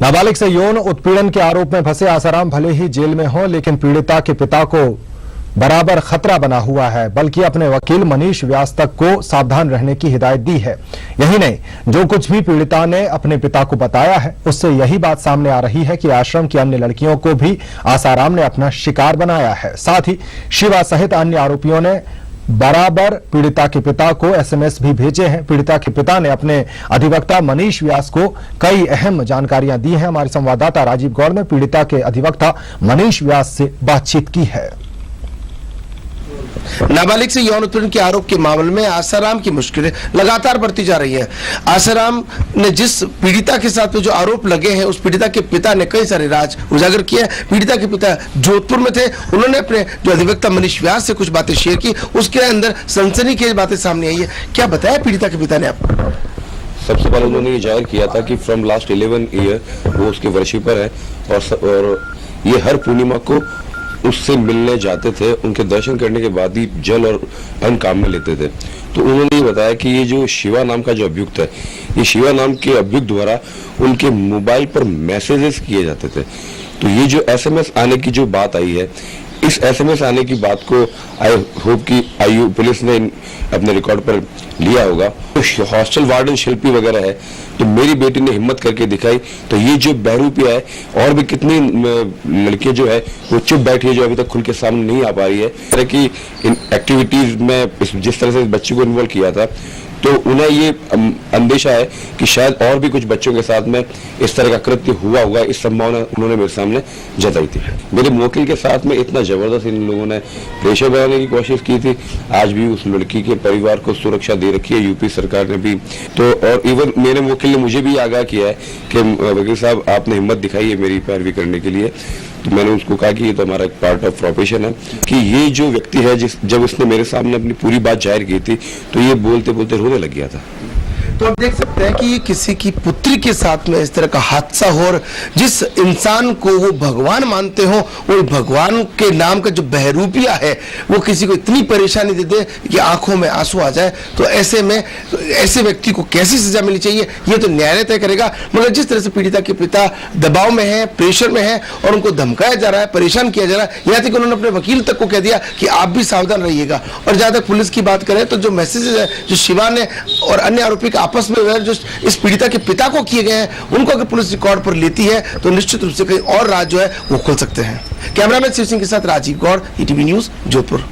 नाबालिग से यौन उत्पीड़न के आरोप में फंसे आसाराम भले ही जेल में हो, लेकिन पीड़िता के पिता को बराबर खतरा बना हुआ है, बल्कि अपने वकील मनीष व्यास तक को सावधान रहने की हिदायत दी है। यही नहीं, जो कुछ भी पीड़िता ने अपने पिता को बताया है, उससे यही बात सामने आ रही है कि आश्रम की अन्य लड़कियों को भी आसाराम ने अपना शिकार बनाया है। साथ ही शिवा सहित अन्य आरोपियों ने बराबर पीड़िता के पिता को एसएमएस भी भेजे हैं। पीड़िता के पिता ने अपने अधिवक्ता मनीष व्यास को कई अहम जानकारियां दी हैं। हमारे संवाददाता राजीव गौड़ ने पीड़िता के अधिवक्ता मनीष व्यास से बातचीत की है। नाबालिग से यौन उत्पीड़न के आरोप के मामले में आसाराम की मुश्किलें लगातार बढ़ती जा रही है। आसाराम ने जिस पीड़िता के साथ जो आरोप लगे हैं, उस पीड़िता के पिता ने कई सारे राज उजागर किए। पीड़िता के पिता जोधपुर में थे, उन्होंने अपने जो अधिवक्ता मनीष व्यास से कुछ बातें शेयर की, उसके अंदर सनसनीखेज बातें सामने आई है। क्या बताया पीड़िता के पिता ने आपको? सबसे पहले उन्होंने ये जाहिर किया था कि फ्रॉम लास्ट 11 ईयर वो उसके वर्शिपर है और ये हर पूर्णिमा को उससे मिलने जाते थे। उनके दर्शन करने के बाद ही जल और अन्न काम में लेते थे। तो उन्होंने ये बताया कि ये जो शिवा नाम का जो अभियुक्त है, ये शिवा नाम के अभियुक्त द्वारा उनके मोबाइल पर मैसेजेस किए जाते थे। तो ये जो एसएमएस आने की जो बात आई है, इस एसएमएस आने की बात को आई होप कि आईयू पुलिस ने अपने रिकॉर्ड पर लिया होगा। तो हॉस्टल वार्डन शिल्पी वगैरह है, तो मेरी बेटी ने हिम्मत करके दिखाई। तो ये जो बहरूपिया है और भी कितनी लड़कियां जो है वो चुप बैठी है, जो अभी तक खुल के सामने नहीं आ पा रही है। इस तरह की इन एक्टिविटीज में जिस तरह से बच्चे को इन्वॉल्व किया था, तो उन्हें ये अंदेशा है कि शायद और भी कुछ बच्चों के साथ में इस तरह का कृत्य हुआ होगा। इस संभावना उन्होंने मेरे सामने जताई थी। मेरे वकील के साथ में इतना जबरदस्त इन लोगों ने प्रेशर बनाने की कोशिश की थी। आज भी उस लड़की के परिवार को सुरक्षा दे रखी है यूपी सरकार ने भी। तो और इवन मेरे वकील ने मुझे भी आगाह किया है कि वकील साहब, आपने हिम्मत दिखाई है मेरी पैरवी करने के लिए। तो मैंने उसको कहा कि ये तो हमारा एक पार्ट ऑफ प्रोफेशन है कि ये जो व्यक्ति है, जब उसने मेरे सामने अपनी पूरी बात जाहिर की थी, तो ये बोलते बोलते रोने लग गया था। तो आप देख सकते हैं कि ये किसी की पुत्री के साथ में इस तरह का हादसा हो, और जिस इंसान को वो भगवान मानते हो, वो भगवान के नाम का जो बहरूपिया है, वो किसी को इतनी परेशानी दे दे कि आंखों में आंसू आ जाए। तो ऐसे में ऐसे व्यक्ति को कैसी सजा मिलनी चाहिए, ये तो न्यायालय तय करेगा। मगर जिस तरह से पीड़िता के पिता दबाव में है, प्रेशर में है, और उनको धमकाया जा रहा है, परेशान किया जा रहा है, यहाँ तक उन्होंने अपने वकील तक को कह दिया कि आप भी सावधान रहिएगा। और जहां तक पुलिस की बात करें, तो जो मैसेजेस है जो शिवा ने और अन्य आरोपी का आपस में जो इस पीड़िता के पिता को किए गए हैं, उनको अगर पुलिस रिकॉर्ड पर लेती है, तो निश्चित रूप से कहीं और राज जो है वो खुल सकते हैं। कैमरामैन शिव सिंह के साथ राजीव गौड़, ईटीवी न्यूज, जोधपुर।